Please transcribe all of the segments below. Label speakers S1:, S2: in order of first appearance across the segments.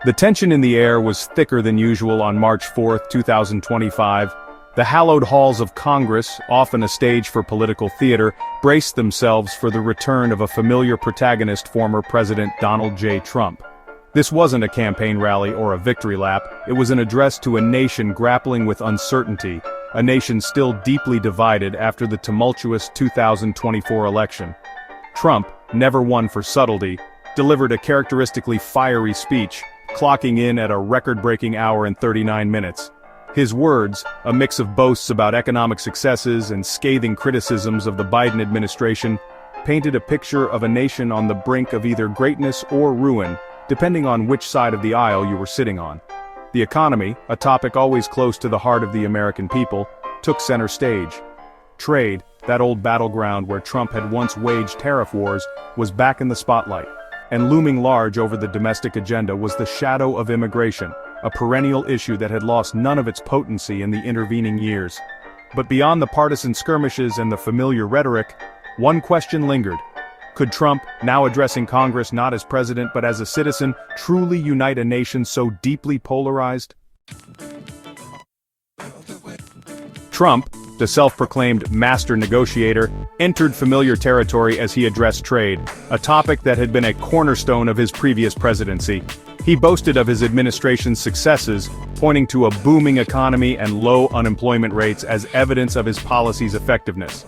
S1: The tension in the air was thicker than usual on March 4, 2025. The hallowed halls of Congress, often a stage for political theater, braced themselves for the return of a familiar protagonist, former President Donald J. Trump. This wasn't a campaign rally or a victory lap, it was an address to a nation grappling with uncertainty, a nation still deeply divided after the tumultuous 2024 election. Trump, never one for subtlety, delivered a characteristically fiery speech, clocking in at a record-breaking hour and 39 minutes. His words, a mix of boasts about economic successes and scathing criticisms of the Biden administration, painted a picture of a nation on the brink of either greatness or ruin, depending on which side of the aisle you were sitting on. The economy, a topic always close to the heart of the American people, took center stage. Trade, that old battleground where Trump had once waged tariff wars, was back in the spotlight. And looming large over the domestic agenda was the shadow of immigration, a perennial issue that had lost none of its potency in the intervening years. But beyond the partisan skirmishes and the familiar rhetoric, one question lingered. Could Trump, now addressing Congress not as president but as a citizen, truly unite a nation so deeply polarized? Trump, the self-proclaimed master negotiator, entered familiar territory as he addressed trade, a topic that had been a cornerstone of his previous presidency. He boasted of his administration's successes, pointing to a booming economy and low unemployment rates as evidence of his policy's effectiveness.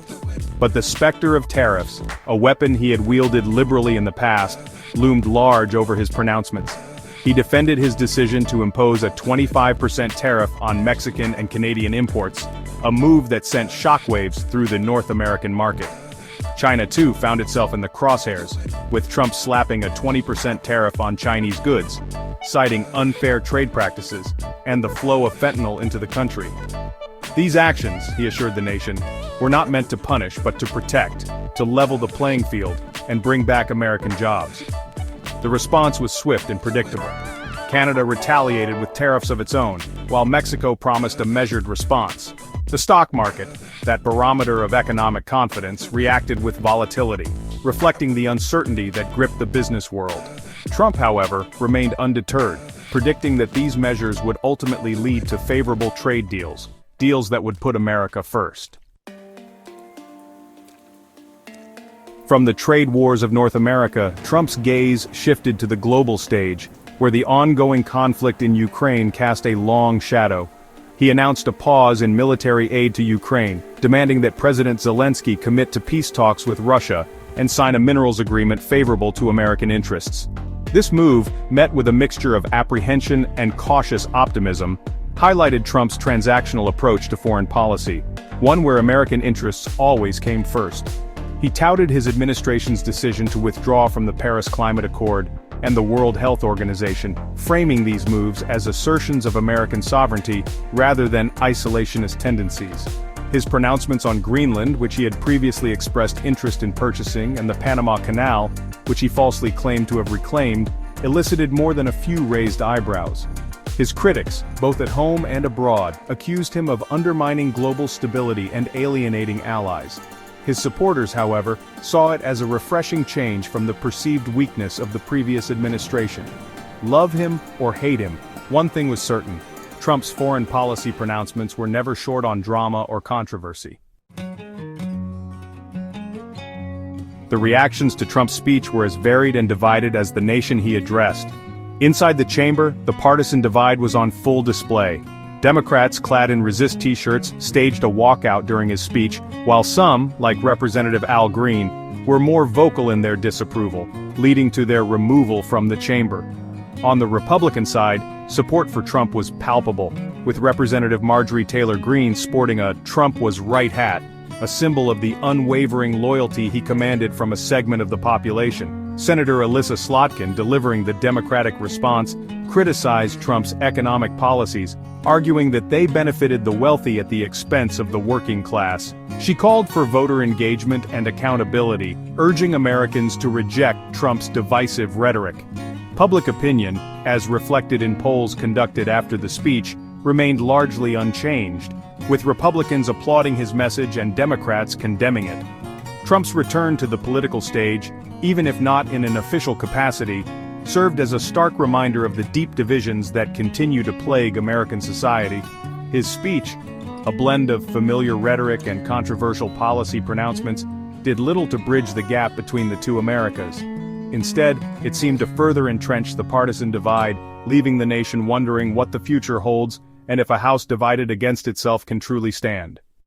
S1: But the specter of tariffs, a weapon he had wielded liberally in the past, loomed large over his pronouncements. He defended his decision to impose a 25% tariff on Mexican and Canadian imports, a move that sent shockwaves through the North American market. China too found itself in the crosshairs, with Trump slapping a 20% tariff on Chinese goods, citing unfair trade practices and the flow of fentanyl into the country. These actions, he assured the nation, were not meant to punish but to protect, to level the playing field, and bring back American jobs. The response was swift and predictable. Canada retaliated with tariffs of its own, while Mexico promised a measured response. The stock market, that barometer of economic confidence, reacted with volatility, reflecting the uncertainty that gripped the business world. Trump, however, remained undeterred, predicting that these measures would ultimately lead to favorable trade deals, deals that would put America first. From the trade wars of North America, Trump's gaze shifted to the global stage, where the ongoing conflict in Ukraine cast a long shadow. He announced a pause in military aid to Ukraine, demanding that President Zelensky commit to peace talks with Russia and sign a minerals agreement favorable to American interests. This move, met with a mixture of apprehension and cautious optimism, highlighted Trump's transactional approach to foreign policy, one where American interests always came first. He touted his administration's decision to withdraw from the Paris Climate Accord and the World Health Organization, framing these moves as assertions of American sovereignty rather than isolationist tendencies. His pronouncements on Greenland, which he had previously expressed interest in purchasing, and the Panama Canal, which he falsely claimed to have reclaimed, elicited more than a few raised eyebrows. His critics, both at home and abroad, accused him of undermining global stability and alienating allies. His supporters, however, saw it as a refreshing change from the perceived weakness of the previous administration. Love him or hate him, one thing was certain: Trump's foreign policy pronouncements were never short on drama or controversy. The reactions to Trump's speech were as varied and divided as the nation he addressed. Inside the chamber, the partisan divide was on full display. Democrats clad in Resist t-shirts staged a walkout during his speech, while some, like Representative Al Green, were more vocal in their disapproval, leading to their removal from the chamber. On the Republican side, support for Trump was palpable, with Representative Marjorie Taylor Greene sporting a "Trump was right" hat, a symbol of the unwavering loyalty he commanded from a segment of the population. Senator Elissa Slotkin, delivering the Democratic response, criticized Trump's economic policies, arguing that they benefited the wealthy at the expense of the working class. She called for voter engagement and accountability, urging Americans to reject Trump's divisive rhetoric. Public opinion, as reflected in polls conducted after the speech, remained largely unchanged, with Republicans applauding his message and Democrats condemning it. Trump's return to the political stage, even if not in an official capacity, served as a stark reminder of the deep divisions that continue to plague American society. His speech, a blend of familiar rhetoric and controversial policy pronouncements, did little to bridge the gap between the two Americas. Instead, it seemed to further entrench the partisan divide, leaving the nation wondering what the future holds and if a house divided against itself can truly stand.